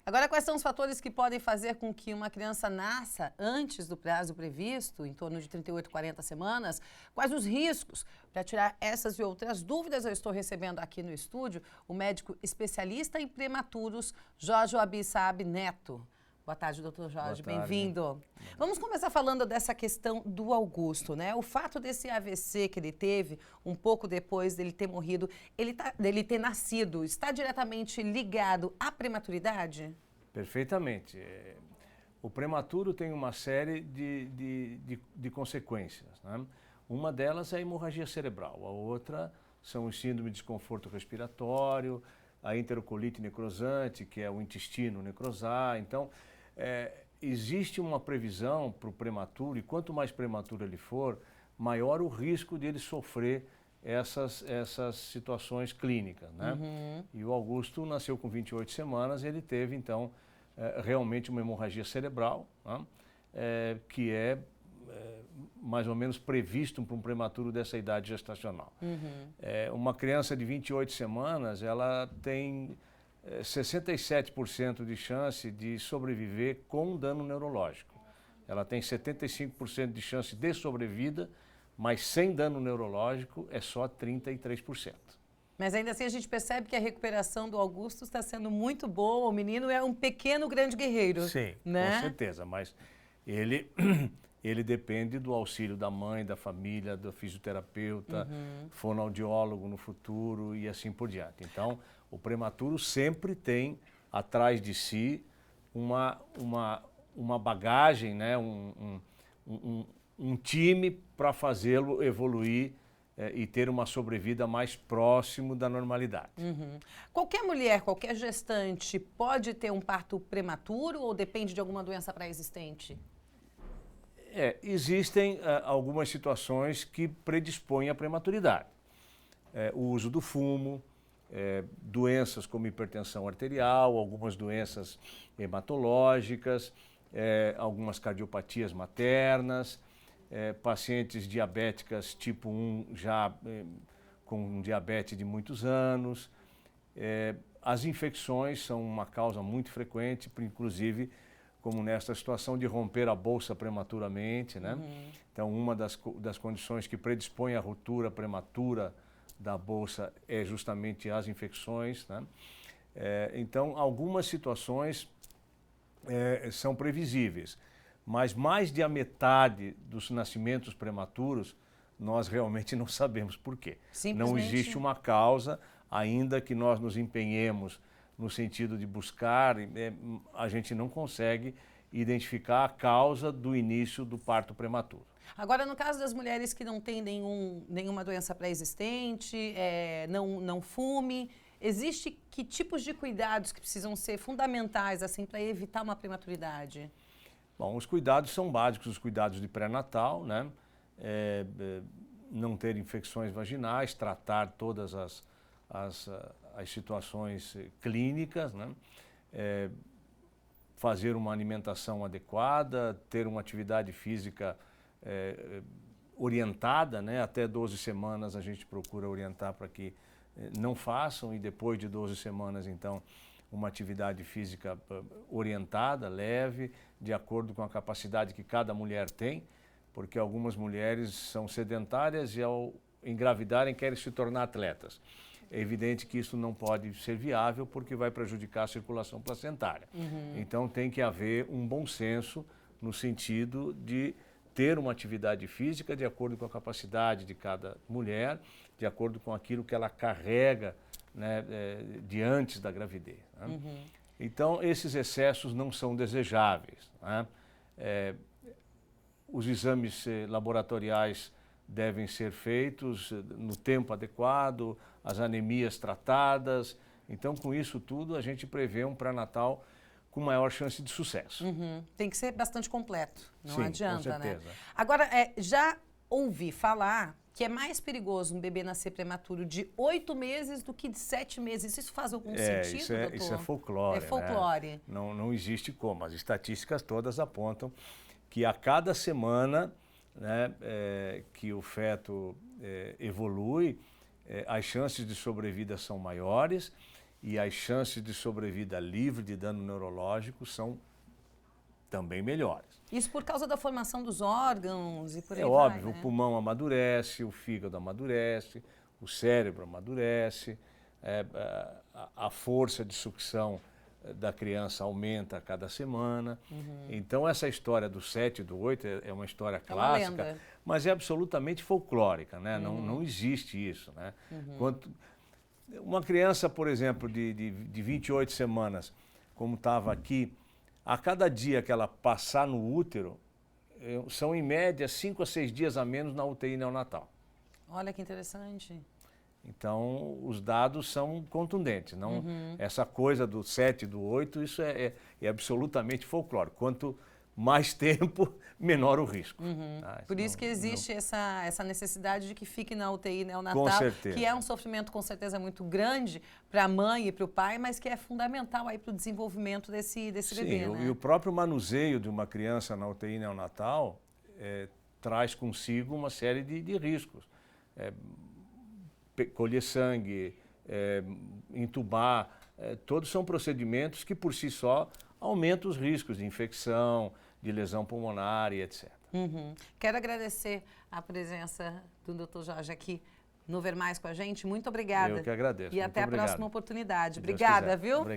Agora, quais são os fatores que podem fazer com que uma criança nasça antes do prazo previsto, em torno de 38, 40 semanas? Quais os riscos? Para tirar essas e outras dúvidas, eu estou recebendo aqui no estúdio o médico especialista em prematuros, Jorge Wahbi Neto. Boa tarde, doutor Jorge, bem-vindo. Vamos começar falando dessa questão do Augusto, né? O fato desse AVC que ele teve, um pouco depois dele ter morrido, dele ter nascido, está diretamente ligado à prematuridade? Perfeitamente. O prematuro tem uma série de consequências, né? Uma delas é a hemorragia cerebral, a outra são os síndromes de desconforto respiratório, a enterocolite necrosante, que é o intestino necrosar. Então, existe uma previsão para o prematuro, e quanto mais prematuro ele for, maior o risco de ele sofrer essas situações clínicas, né? Uhum. E o Augusto nasceu com 28 semanas, ele teve, então, realmente uma hemorragia cerebral, né? Que é mais ou menos previsto para um prematuro dessa idade gestacional. Uhum. Uma criança de 28 semanas, ela tem 67% de chance de sobreviver com dano neurológico. Ela tem 75% de chance de sobrevida, mas sem dano neurológico é só 33%. Mas ainda assim a gente percebe que a recuperação do Augusto está sendo muito boa. O menino é um pequeno grande guerreiro. Sim, né? Com certeza, mas ele depende do auxílio da mãe, da família, do fisioterapeuta, fonoaudiólogo no futuro e assim por diante. Então, o prematuro sempre tem atrás de si uma bagagem, né? um time para fazê-lo evoluir e ter uma sobrevida mais próximo da normalidade. Uhum. Qualquer mulher, qualquer gestante pode ter um parto prematuro ou depende de alguma doença pré-existente? Existem algumas situações que predispõem à prematuridade. O uso do fumo, doenças como hipertensão arterial, algumas doenças hematológicas, algumas cardiopatias maternas, pacientes diabéticas tipo 1 já com diabetes de muitos anos. As infecções são uma causa muito frequente, inclusive como nesta situação de romper a bolsa prematuramente, né? Então, uma das condições que predispõe à ruptura prematura da bolsa é justamente as infecções, né? Então, algumas situações são previsíveis, mas mais de a metade dos nascimentos prematuros nós realmente não sabemos por quê. Não existe uma causa, ainda que nós nos empenhemos no sentido de buscar, a gente não consegue identificar a causa do início do parto prematuro. Agora, no caso das mulheres que não têm nenhuma doença pré-existente, não fume, existe que tipos de cuidados que precisam ser fundamentais assim para evitar uma prematuridade? Bom, os cuidados são básicos, os cuidados de pré-natal, né? Não ter infecções vaginais, tratar todas as situações clínicas, né? Fazer uma alimentação adequada, ter uma atividade física orientada, né? Até 12 semanas a gente procura orientar para que não façam, e depois de 12 semanas, então, uma atividade física orientada, leve, de acordo com a capacidade que cada mulher tem, porque algumas mulheres são sedentárias e ao engravidarem querem se tornar atletas. É evidente que isso não pode ser viável porque vai prejudicar a circulação placentária. Então tem que haver um bom senso no sentido de ter uma atividade física de acordo com a capacidade de cada mulher, de acordo com aquilo que ela carrega, né, de antes da gravidez, né? Então esses excessos não são desejáveis, né? Os exames laboratoriais devem ser feitos no tempo adequado, as anemias tratadas. Então, com isso tudo, a gente prevê um pré-natal com maior chance de sucesso. Tem que ser bastante completo, não Sim, adianta, com certeza. né? Agora, já ouvi falar que é mais perigoso um bebê nascer prematuro de 8 meses do que de 7 meses. Isso faz algum sentido, doutor? Isso é folclore. É folclore. Né? Não existe como. As estatísticas todas apontam que a cada semana, né, que o feto evolui, as chances de sobrevida são maiores e as chances de sobrevida livre de dano neurológico são também melhores. Isso por causa da formação dos órgãos e por aí É vai, óbvio, né? o pulmão amadurece, o fígado amadurece, o cérebro amadurece, a força de sucção da criança aumenta a cada semana. Então, essa história do 7 e do 8 é uma história clássica, lenda. mas é absolutamente folclórica, né? Não existe isso, né? Uma criança, por exemplo, de 28 semanas, como estava aqui, a cada dia que ela passar no útero, são em média 5 a 6 dias a menos na UTI neonatal. Olha que interessante. Então, os dados são contundentes. Não, essa coisa do 7 e do 8, isso é absolutamente folclórico. Quanto mais tempo, menor o risco. Tá? Por isso que existe essa necessidade de que fique na UTI neonatal, Com certeza. que é um sofrimento com certeza muito grande para a mãe e para o pai, mas que é fundamental aí para o desenvolvimento desse bebê, né? E o próprio manuseio de uma criança na UTI neonatal traz consigo uma série de riscos. Colher sangue, entubar, todos são procedimentos que por si só aumentam os riscos de infecção, de lesão pulmonar e etc. Quero agradecer a presença do Dr. Jorge aqui no Ver Mais com a gente. Muito obrigada. Eu que agradeço. E Muito até a obrigado. próxima oportunidade. Se Deus Obrigada, quiser. viu? Obrigado.